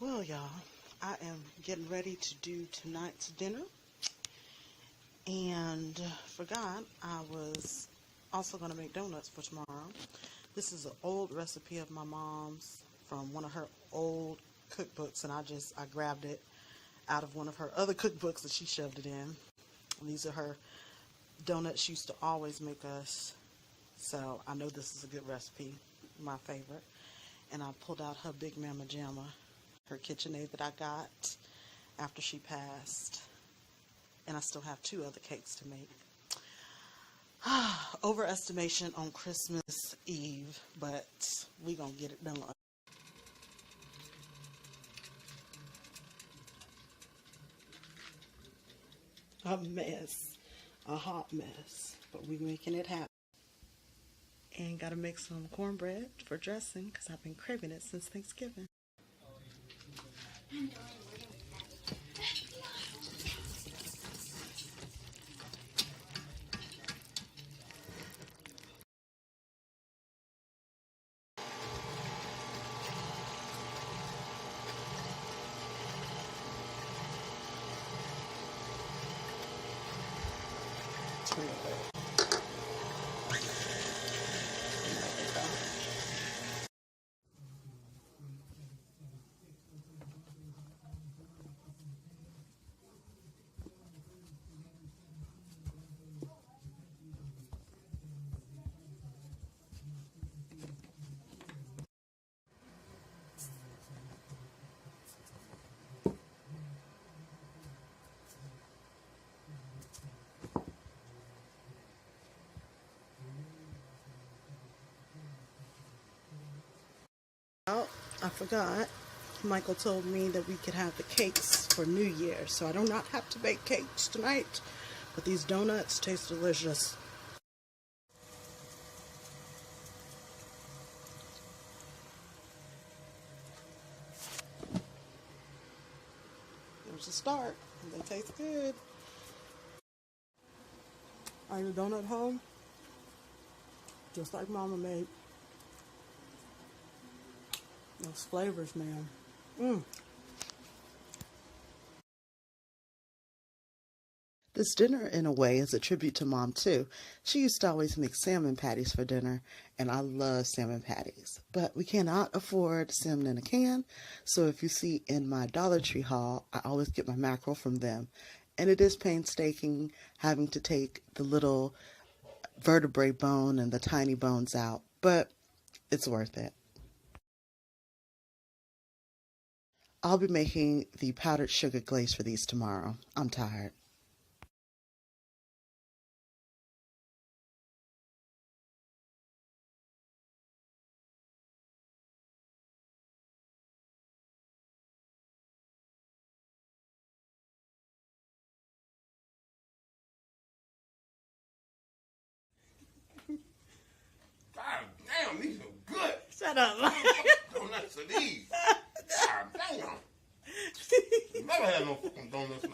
Well, y'all, I am getting ready to do tonight's dinner, and forgot I was also going to make donuts for tomorrow. This is an old recipe of my mom's from one of her old cookbooks, and I grabbed it out of one of her other cookbooks and she shoved it in. And these are her donuts she used to always make us, so I know this is a good recipe, my favorite. And I pulled out her Big Mama Jamma, her KitchenAid that I got after she passed. And I still have 2 other cakes to make. Overestimation on Christmas Eve, but we gonna get it done. A mess, a hot mess, but we making it happen. And gotta make some cornbread for dressing because I've been craving it since Thanksgiving. Oh, I forgot. Michael told me that we could have the cakes for New Year, so I do not have to bake cakes tonight. But these donuts taste delicious. There's a start. They taste good. Are you a donut home? Just like Mama made. Those flavors, man. This dinner, in a way, is a tribute to Mom, too. She used to always make salmon patties for dinner, and I love salmon patties. But we cannot afford salmon in a can, so if you see in my Dollar Tree haul, I always get my mackerel from them. And it is painstaking having to take the little vertebrae bone and the tiny bones out, but it's worth it. I'll be making the powdered sugar glaze for these tomorrow. I'm tired. God damn, these are good. Shut up. Donuts are these. God damn. Never had no fucking donuts